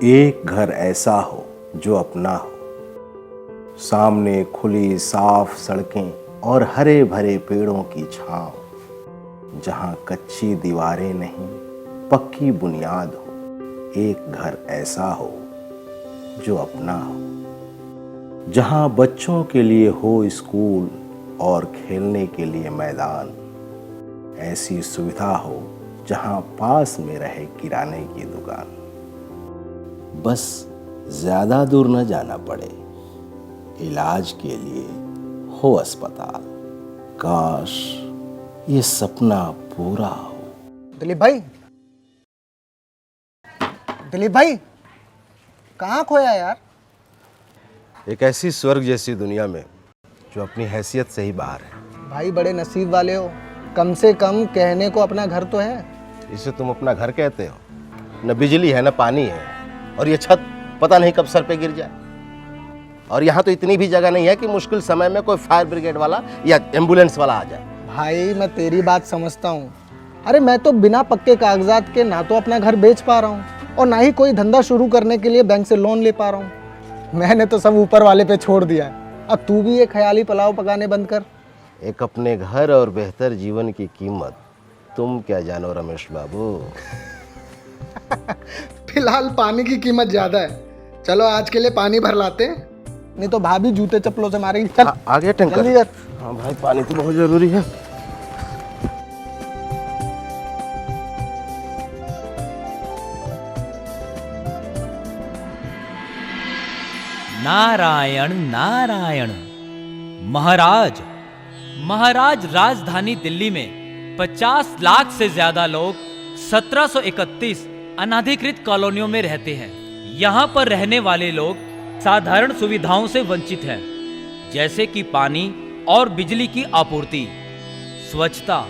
एक घर ऐसा हो जो अपना हो, सामने खुली साफ सड़कें और हरे भरे पेड़ों की छांव, जहां कच्ची दीवारें नहीं पक्की बुनियाद हो। एक घर ऐसा हो जो अपना हो, जहां बच्चों के लिए हो स्कूल और खेलने के लिए मैदान, ऐसी सुविधा हो जहां पास में रहे किराने की दुकान। बस ज्यादा दूर न जाना पड़े, इलाज के लिए हो अस्पताल। काश ये सपना पूरा हो। दिलीप भाई, दिलीप भाई कहाँ खोया यार? एक ऐसी स्वर्ग जैसी दुनिया में जो अपनी हैसियत से ही बाहर है। भाई बड़े नसीब वाले हो, कम से कम कहने को अपना घर तो है। इसे तुम अपना घर कहते हो? न बिजली है न पानी है, और ये छत पता नहीं कब सर पे गिर जाए। और यहाँ तो इतनी भी जगह नहीं है कि मुश्किल समय में कोई फायर ब्रिगेड वाला या एम्बुलेंस वाला आ जाए। भाई मैं तेरी बात समझता हूँ। अरे मैं तो बिना पक्के कागजात के ना तो अपना घर बेच पा रहा हूँ और ना ही कोई धंधा शुरू करने के लिए बैंक से लोन ले पा रहा हूँ। मैंने तो सब ऊपर वाले पे छोड़ दिया है। अब तू भी ये ख्याली पुलाव पकाने बंद कर। एक अपने घर और बेहतर जीवन की कीमत तुम क्या जानो रमेश बाबू। फिलहाल पानी की कीमत ज्यादा है। चलो आज के लिए पानी भर लाते हैं, नहीं तो भाभी जूते चप्पलों से मारेगी। चल आगे टंकर। जल्दी कर। हाँ भाई, पानी तो बहुत जरूरी है। नारायण नारायण। महाराज राजधानी दिल्ली में 50 लाख से ज्यादा लोग 1731 अनाधिकृत कॉलोनियों में रहते हैं। यहाँ पर रहने वाले लोग साधारण सुविधाओं से वंचित हैं, जैसे कि पानी और बिजली की आपूर्ति, स्वच्छता,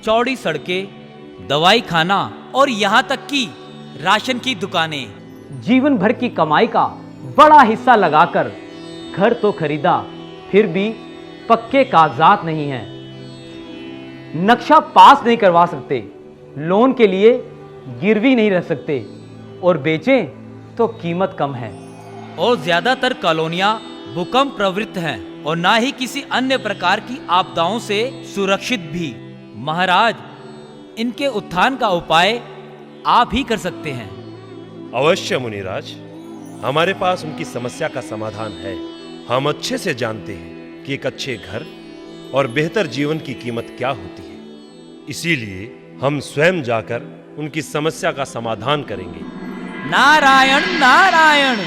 चौड़ी सड़कें, दवाई खाना और यहाँ तक कि राशन की दुकानें। जीवन भर की कमाई का बड़ा हिस्सा लगाकर घर तो खरीदा, फिर भी पक्के कागजात नहीं हैं। नक्शा पास नहीं करवा सकते, लोन के लिए गिरवी नहीं रख सकते और बेचें तो कीमत कम है। और ज्यादातर कॉलोनियां भूकंप प्रवृत्त हैं और ना ही किसी अन्य प्रकार की आपदाओं से सुरक्षित भी। महाराज, इनके उत्थान का उपाय आप ही कर सकते हैं। अवश्य मुनिराज, हमारे पास उनकी समस्या का समाधान है। हम अच्छे से जानते हैं कि एक अच्छे घर और बेहतर जीवन की कीमत क्या होती है, इसीलिए हम स्वयं जाकर उनकी समस्या का समाधान करेंगे। नारायण नारायण।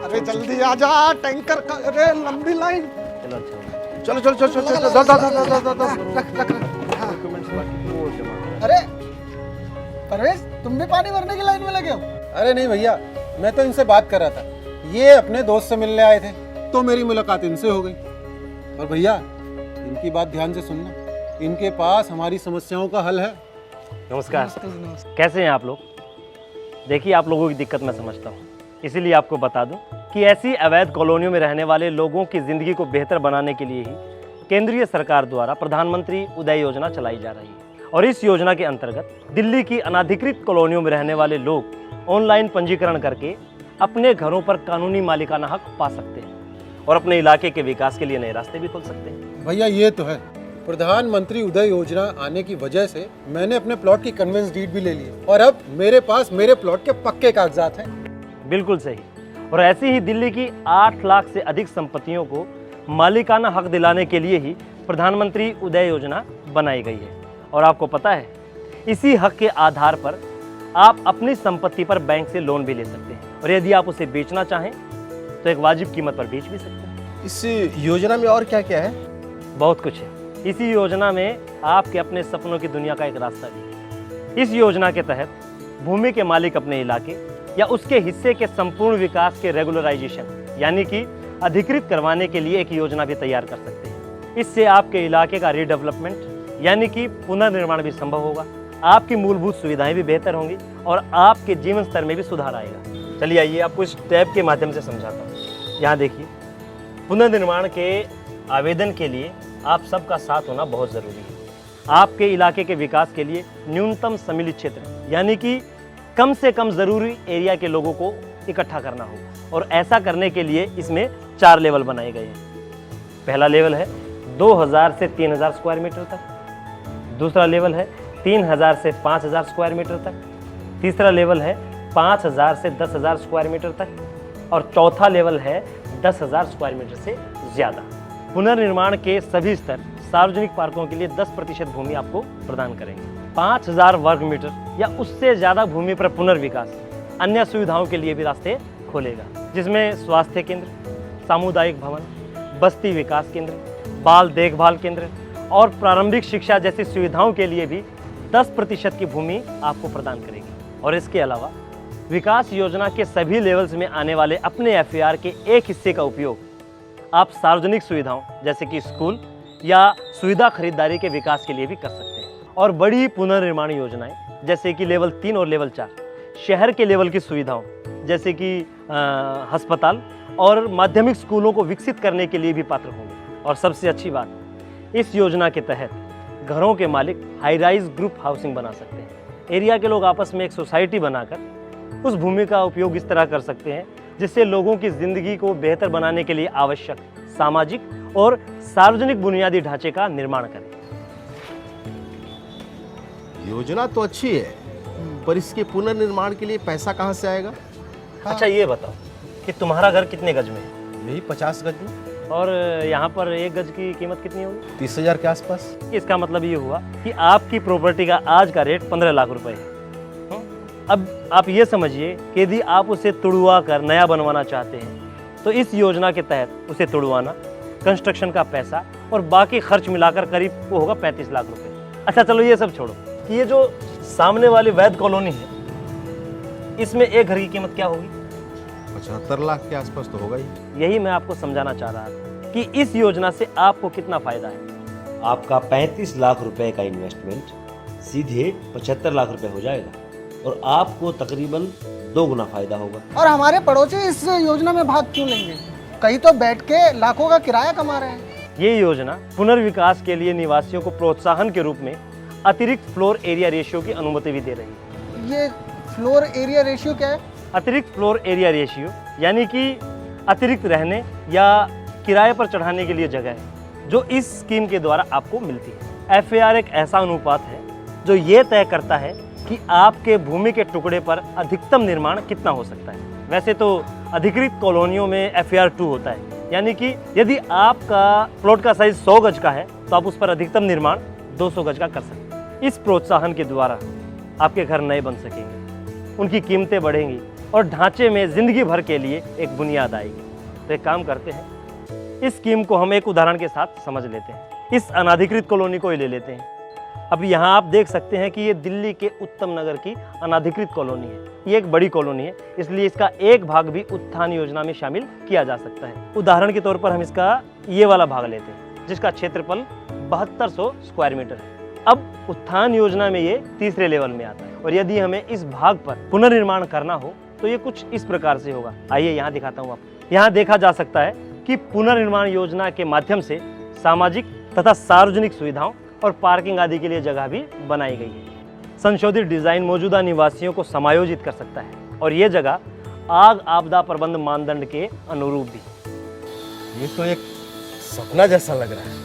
अरे जल्दी आ जा, टैंकर का अरे लंबी लाइन। चलो चलो चलो चलो चलो। अरे परवेश, तुम भी पानी भरने की लाइन में लगे हो? अरे नहीं भैया, मैं तो इनसे बात कर रहा था। ये अपने दोस्त से मिलने आए थे तो मेरी मुलाकात इनसे हो गई। और भैया इनकी बात ध्यान से सुनना, इनके पास हमारी समस्याओं का हल है। नमस्कार। कैसे हैं आप लोग? देखिए, आप लोगों की दिक्कत मैं समझता हूँ, इसीलिए आपको बता दूं कि ऐसी अवैध कॉलोनियों में रहने वाले लोगों की ज़िंदगी को बेहतर बनाने के लिए ही केंद्रीय सरकार द्वारा प्रधानमंत्री उदय योजना चलाई जा रही है। और इस योजना के अंतर्गत दिल्ली की अनाधिकृत कॉलोनियों में रहने वाले लोग ऑनलाइन पंजीकरण करके अपने घरों पर कानूनी मालिकाना हक पा सकते हैं और अपने इलाके के विकास के लिए नए रास्ते भी खोल सकते हैं। भैया ये तो है, प्रधानमंत्री उदय योजना आने की वजह से मैंने अपने प्लॉट की कन्वेंस डीड भी ले ली और अब मेरे पास मेरे प्लॉट के पक्के कागजात हैं। बिल्कुल सही। और ऐसी ही दिल्ली की 8 लाख से अधिक संपत्तियों को मालिकाना हक दिलाने के लिए ही प्रधानमंत्री उदय योजना बनाई गई है। और आपको पता है, इसी हक के आधार पर आप अपनी संपत्ति पर बैंक से लोन भी ले सकते हैं और यदि आप उसे बेचना चाहें तो एक वाजिब कीमत पर बेच भी सकते हैं। इस योजना में और क्या क्या है? बहुत कुछ है। इसी योजना में आपके अपने सपनों की दुनिया का एक रास्ता भी है। इस योजना के तहत भूमि के मालिक अपने इलाके या उसके हिस्से के संपूर्ण विकास के रेगुलराइजेशन यानी कि अधिकृत करवाने के लिए एक योजना भी तैयार कर सकते हैं। इससे आपके इलाके का रीडेवलपमेंट यानी कि पुनर्निर्माण भी संभव होगा, आपकी मूलभूत सुविधाएं भी बेहतर होंगी और आपके जीवन स्तर में भी सुधार आएगा। चलिए आइए आपको इस टैब के माध्यम से समझाता हूँ। यहाँ देखिए, पुनर्निर्माण के आवेदन के लिए आप सबका साथ होना बहुत ज़रूरी है। आपके इलाके के विकास के लिए न्यूनतम सम्मिलित क्षेत्र यानी कि कम से कम ज़रूरी एरिया के लोगों को इकट्ठा करना होगा और ऐसा करने के लिए इसमें 4 लेवल बनाए गए हैं। पहला लेवल है 2000 से 3000 स्क्वायर मीटर तक, दूसरा लेवल है 3000 से 5000 स्क्वायर मीटर तक, तीसरा लेवल है 5000 से 10000 स्क्वायर मीटर तक और चौथा लेवल है 10000 स्क्वायर मीटर से ज़्यादा। पुनर्निर्माण के सभी स्तर सार्वजनिक पार्कों के लिए 10% भूमि आपको प्रदान करेंगे। 5000 वर्ग मीटर या उससे ज़्यादा भूमि पर पुनर्विकास अन्य सुविधाओं के लिए भी रास्ते खोलेगा, जिसमें स्वास्थ्य केंद्र, सामुदायिक भवन, बस्ती विकास केंद्र, बाल देखभाल केंद्र और प्रारंभिक शिक्षा जैसी सुविधाओं के लिए भी 10% की भूमि आपको प्रदान करेगी। और इसके अलावा विकास योजना के सभी लेवल्स में आने वाले अपने FAR के एक हिस्से का उपयोग आप सार्वजनिक सुविधाओं जैसे कि स्कूल या सुविधा खरीदारी के विकास के लिए भी कर सकते हैं। और बड़ी पुनर्निर्माण योजनाएं जैसे कि लेवल 3 और लेवल 4 शहर के लेवल की सुविधाओं जैसे कि अस्पताल और माध्यमिक स्कूलों को विकसित करने के लिए भी पात्र होंगे। और सबसे अच्छी बात, इस योजना के तहत घरों के मालिक हाई राइज ग्रुप हाउसिंग बना सकते हैं। एरिया के लोग आपस में एक सोसाइटी बनाकर उस भूमि का उपयोग इस तरह कर सकते हैं जिससे लोगों की ज़िंदगी को बेहतर बनाने के लिए आवश्यक सामाजिक और सार्वजनिक बुनियादी ढांचे का निर्माण करें। योजना तो अच्छी है, पर इसके पुनर्निर्माण के लिए पैसा कहाँ से आएगा? अच्छा ये बताओ कि तुम्हारा घर कितने गज में है? यही 50 गज में। और यहाँ पर 1 गज की कीमत कितनी होगी? 30,000 के आसपास। इसका मतलब ये हुआ कि आपकी प्रॉपर्टी का आज का रेट 15 लाख रुपए है। अब आप ये समझिए कि यदि आप उसे तुड़वा कर नया बनवाना चाहते हैं तो इस योजना के तहत उसे तुड़वाना, कंस्ट्रक्शन का पैसा और बाकी खर्च मिलाकर करीब वो होगा 35 लाख रुपए। अच्छा चलो ये सब छोड़ो कि ये जो सामने वाली वैद कॉलोनी है इसमें एक घर की कीमत क्या होगी? 75 लाख के आसपास तो होगा ही। यही मैं आपको समझाना चाह रहा था कि इस योजना से आपको कितना फायदा है। आपका 35 लाख रुपए का इन्वेस्टमेंट सीधे 75 लाख रुपए हो जाएगा और आपको तकरीबन 2 गुना फायदा होगा। और हमारे पड़ोसी इस योजना में भाग क्यों लेंगे? कहीं तो बैठ के लाखों का किराया कमा रहे हैं। ये योजना पुनर्विकास के लिए निवासियों को प्रोत्साहन के रूप में अतिरिक्त फ्लोर एरिया रेशियो की अनुमति भी दे रही है। ये फ्लोर एरिया रेशियो क्या है? अतिरिक्त फ्लोर एरिया रेशियो यानी कि अतिरिक्त रहने या किराए पर चढ़ाने के लिए जगह है जो इस स्कीम के द्वारा आपको मिलती है। FAR एक ऐसा अनुपात है जो ये तय करता है कि आपके भूमि के टुकड़े पर अधिकतम निर्माण कितना हो सकता है। वैसे तो अधिकृत कॉलोनियों में FAR 2 होता है, यानी कि यदि आपका प्लॉट का साइज 100 गज का है तो आप उस पर अधिकतम निर्माण 200 गज का कर सकते हैं। इस प्रोत्साहन के द्वारा आपके घर नए बन सकेंगे, उनकी कीमतें बढ़ेंगी और ढांचे में जिंदगी भर के लिए एक बुनियाद आएगी। तो एक काम करते हैं, इस स्कीम को हम एक उदाहरण के साथ समझ लेते हैं। इस अनाधिकृत कॉलोनी को ही ले लेते हैं। अब यहाँ आप देख सकते हैं कि ये दिल्ली के उत्तम नगर की अनाधिकृत कॉलोनी है। ये एक बड़ी कॉलोनी है, इसलिए इसका एक भाग भी उत्थान योजना में शामिल किया जा सकता है। उदाहरण के तौर पर हम इसका ये वाला भाग लेते हैं जिसका क्षेत्रफल 7200 स्क्वायर मीटर है। अब उत्थान योजना में ये तीसरे लेवल में आता है और यदि हमें इस भाग पर पुनर्निर्माण करना हो तो ये कुछ इस प्रकार से होगा। आइए यहाँ दिखाता हूँ आपको। यहाँ देखा जा सकता है कि पुनर्निर्माण योजना के माध्यम से सामाजिक तथा सार्वजनिक सुविधाओं और पार्किंग आदि के लिए जगह भी बनाई गई है। संशोधित डिजाइन मौजूदा निवासियों को समायोजित कर सकता है और ये जगह आग आपदा प्रबंध मानदंड के अनुरूप भी। ये तो एक सपना जैसा लग रहा है।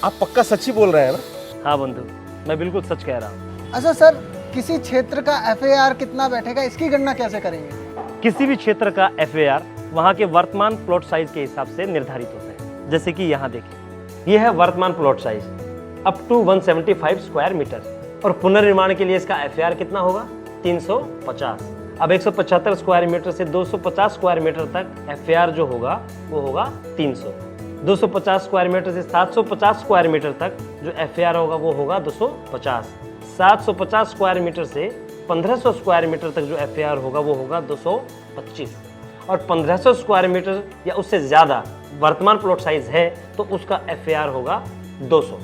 आप पक्का सच्ची बोल रहे हैं ना? हाँ बंधु, मैं बिल्कुल सच कह रहा हूँ। अच्छा सर, किसी क्षेत्र का FAR कितना बैठेगा, इसकी गणना कैसे करेंगे? किसी भी क्षेत्र का FAR वहाँ के वर्तमान प्लॉट साइज के हिसाब से निर्धारित होता है। जैसे कि यहाँ देखिए, ये है वर्तमान plot size up to 175 square metre और पुनर्निर्माण के लिए इसका FAR कितना होगा? 350। अब 175 स्क्वायर मीटर से 250 स्क्वायर मीटर तक FAR जो होगा वो होगा 300। 250 स्क्वायर मीटर से 750 स्क्वायर मीटर तक जो FAR होगा वो होगा 250। 750 स्क्वायर मीटर से 1500 स्क्वायर मीटर तक जो FAR होगा वो होगा 225 और 1500 स्क्वायर मीटर या उससे ज़्यादा वर्तमान प्लॉट साइज है तो उसका FAR होगा 200।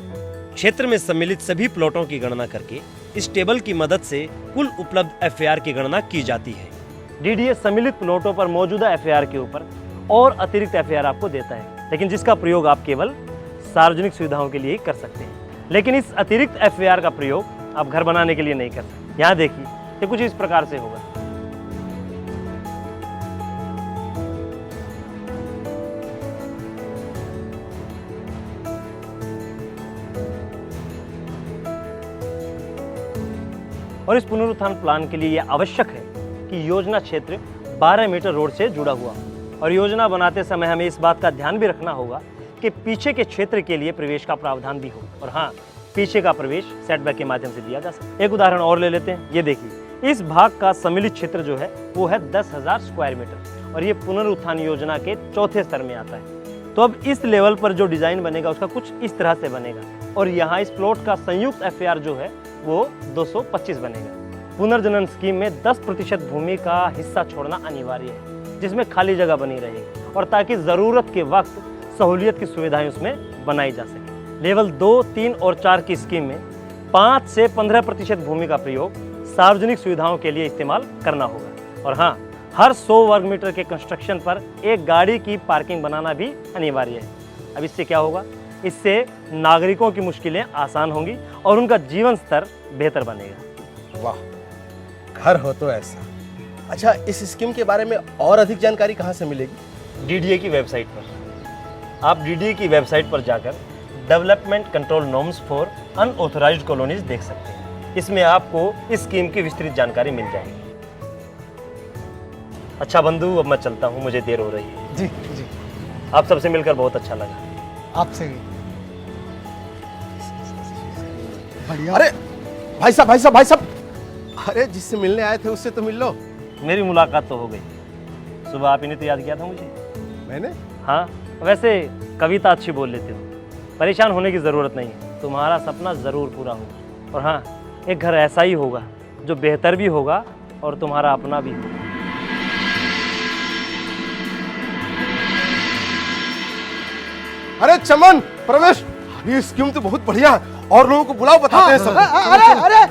क्षेत्र में सम्मिलित सभी प्लॉटों की गणना करके इस टेबल की मदद से कुल उपलब्ध FAR की गणना की जाती है। DDA सम्मिलित प्लॉटों पर मौजूदा FAR के ऊपर और अतिरिक्त FAR आपको देता है। लेकिन जिसका प्रयोग आप केवल सार्वजनिक सुविधाओं के लिए ही कर सकते हैं। लेकिन इस अतिरिक्त FAR का प्रयोग आप घर बनाने के लिए नहीं कर सकते। यहाँ देखिए, ये कुछ इस प्रकार से होगा। और इस पुनरुत्थान प्लान के लिए यह आवश्यक है कि योजना क्षेत्र 12 मीटर रोड से जुड़ा हुआ हो। और योजना बनाते समय हमें इस बात का ध्यान भी रखना होगा कि पीछे के क्षेत्र के लिए प्रवेश का प्रावधान भी हो। और हाँ, पीछे का प्रवेश सेटबैक के माध्यम से दिया जा सकता है। एक उदाहरण और ले लेते हैं। ये देखिए, इस भाग का सम्मिलित क्षेत्र जो है वो है 10,000 स्क्वायर मीटर और ये पुनरुत्थान योजना के चौथे स्तर में आता है। तो अब इस लेवल पर जो डिजाइन बनेगा उसका कुछ इस तरह से बनेगा। और यहाँ इस प्लॉट का संयुक्त FAR जो है वो 225 बनेगा। पुनर्जनन स्कीम में 10% भूमि का हिस्सा छोड़ना अनिवार्य है, जिसमें खाली जगह बनी रहेगी और ताकि ज़रूरत के वक्त सहूलियत की सुविधाएं उसमें बनाई जा सके। लेवल 2, 3 और 4 की स्कीम में 5 से 15% भूमि का प्रयोग सार्वजनिक सुविधाओं के लिए इस्तेमाल करना होगा। और हाँ, हर 100 वर्ग मीटर के कंस्ट्रक्शन पर एक गाड़ी की पार्किंग बनाना भी अनिवार्य है। अब इससे क्या होगा? इससे नागरिकों की मुश्किलें आसान होंगी और उनका जीवन स्तर बेहतर बनेगा। वाह, घर हो तो ऐसा। अच्छा, इस स्कीम के बारे में और अधिक जानकारी कहाँ से मिलेगी? DDA की वेबसाइट पर। आप DDA की वेबसाइट पर जाकर development control norms for unauthorised colonies देख सकते हैं। इसमें आपको इस स्कीम की विस्तृत जानकारी मिल जाएगी। अच्छा बंधु, अब मैं चलता हूँ, मुझे देर हो रही है। जी जी, आप सबसे मिलकर बहुत अच्छा लगा। आपसे भी बढ़िया। अरे भाई साहब, भाई साहब, भाई साहब, अरे जिससे मिलने आए थे उससे तो मिल लो। मेरी मुलाकात तो हो गई। सुबह आप ही ने तो याद किया था मुझे। मैंने? हाँ, वैसे कविता अच्छी बोल लेते हो। परेशान होने की ज़रूरत नहीं है, तुम्हारा सपना ज़रूर पूरा होगा। और हाँ, एक घर ऐसा ही होगा जो बेहतर भी होगा और तुम्हारा अपना भी होगा। अरे चमन, प्रवेश, ये स्कीम तो बहुत बढ़िया है और लोगों को बुलाओ, बताते हैं सब। अरे अरे